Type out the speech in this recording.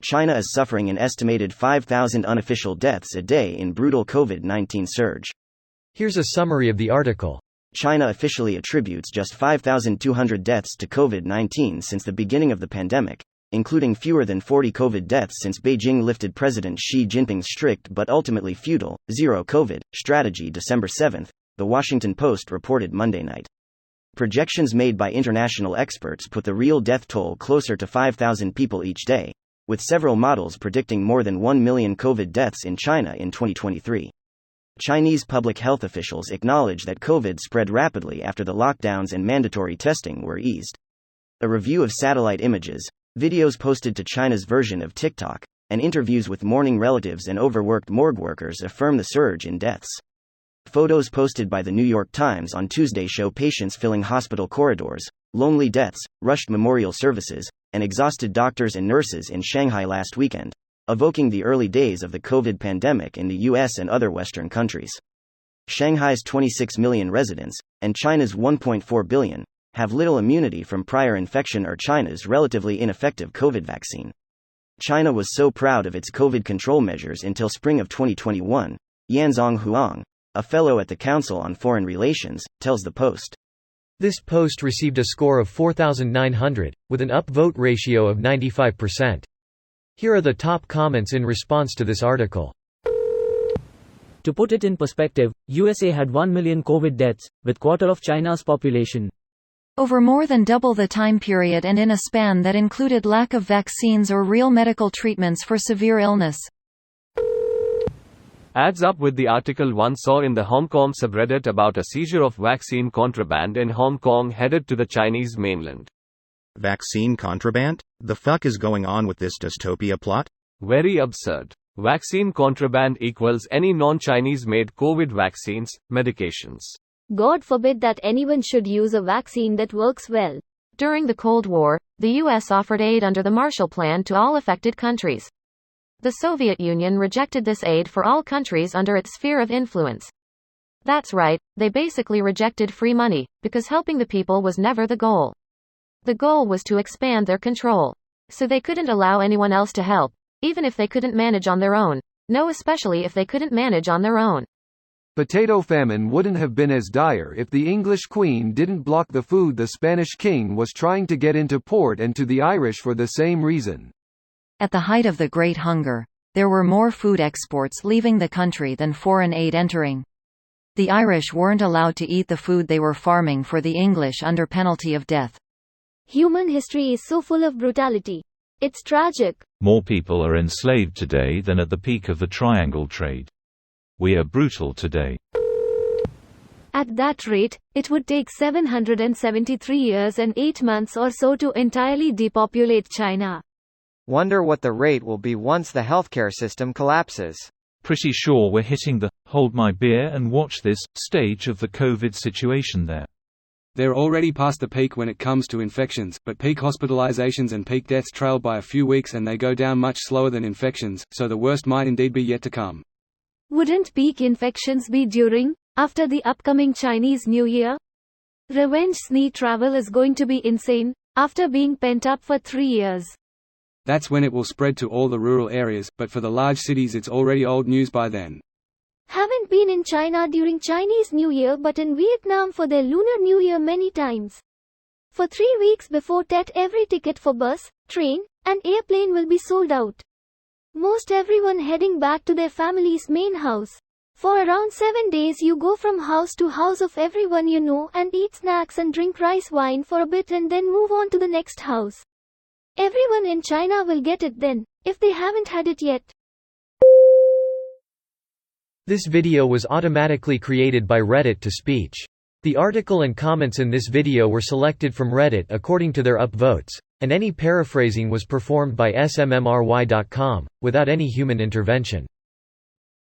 China is suffering an estimated 5,000 unofficial deaths a day in brutal COVID-19 surge. Here's a summary of the article. China officially attributes just 5,200 deaths to COVID-19 since the beginning of the pandemic, including fewer than 40 COVID deaths since Beijing lifted President Xi Jinping's strict but ultimately futile, zero-COVID, strategy December 7, The Washington Post reported Monday night. Projections made by international experts put the real death toll closer to 5,000 people each day, with several models predicting more than 1 million COVID deaths in China in 2023. Chinese public health officials acknowledge that COVID spread rapidly after the lockdowns and mandatory testing were eased. A review of satellite images, videos posted to China's version of TikTok, and interviews with mourning relatives and overworked morgue workers affirm the surge in deaths. Photos posted by the New York Times on Tuesday show patients filling hospital corridors, lonely deaths, rushed memorial services, and exhausted doctors and nurses in Shanghai last weekend, evoking the early days of the COVID pandemic in the US and other Western countries. Shanghai's 26 million residents, and China's 1.4 billion, have little immunity from prior infection or China's relatively ineffective COVID vaccine. China was so proud of its COVID control measures until spring of 2021, Yanzhong Huang, a fellow at the Council on Foreign Relations, tells the Post. This post received a score of 4,900, with an upvote ratio of 95%. Here are the top comments in response to this article. To put it in perspective, USA had 1 million COVID deaths, with quarter of China's population. Over more than double the time period and in a span that included lack of vaccines or real medical treatments for severe illness. Adds up with the article one saw in the Hong Kong subreddit about a seizure of vaccine contraband in Hong Kong headed to the Chinese mainland. Vaccine contraband? The fuck is going on with this dystopia plot? Very absurd. Vaccine contraband equals any non-Chinese made COVID vaccines, medications. God forbid that anyone should use a vaccine that works well. During the Cold War, the U.S. offered aid under the Marshall Plan to all affected countries. The Soviet Union rejected this aid for all countries under its sphere of influence. That's right, they basically rejected free money, because helping the people was never the goal. The goal was to expand their control. So they couldn't allow anyone else to help, even if they couldn't manage on their own. No, especially if they couldn't manage on their own. Potato famine wouldn't have been as dire if the English Queen didn't block the food the Spanish king was trying to get into port, and to the Irish for the same reason. At the height of the Great Hunger, there were more food exports leaving the country than foreign aid entering. The Irish weren't allowed to eat the food they were farming for the English under penalty of death. Human history is so full of brutality. It's tragic. More people are enslaved today than at the peak of the triangle trade. We are brutal today. At that rate, it would take 773 years and 8 months or so to entirely depopulate China. Wonder what the rate will be once the healthcare system collapses. Pretty sure we're hitting the "hold my beer and watch this" stage of the COVID situation there. They're already past the peak when it comes to infections, but peak hospitalizations and peak deaths trail by a few weeks, and they go down much slower than infections, so the worst might indeed be yet to come. Wouldn't peak infections be after the upcoming Chinese New Year? Revenge SNE travel is going to be insane, after being pent up for 3 years. That's when it will spread to all the rural areas, but for the large cities it's already old news by then. Haven't been in China during Chinese New Year but in Vietnam for their Lunar New Year many times. For 3 weeks before Tet, every ticket for bus, train, and airplane will be sold out. Most everyone heading back to their family's main house. For around 7 days you go from house to house of everyone you know and eat snacks and drink rice wine for a bit and then move on to the next house. Everyone in China will get it then, if they haven't had it yet. This video was automatically created by Reddit to speech. The article and comments in this video were selected from Reddit according to their upvotes, and any paraphrasing was performed by smmry.com, without any human intervention.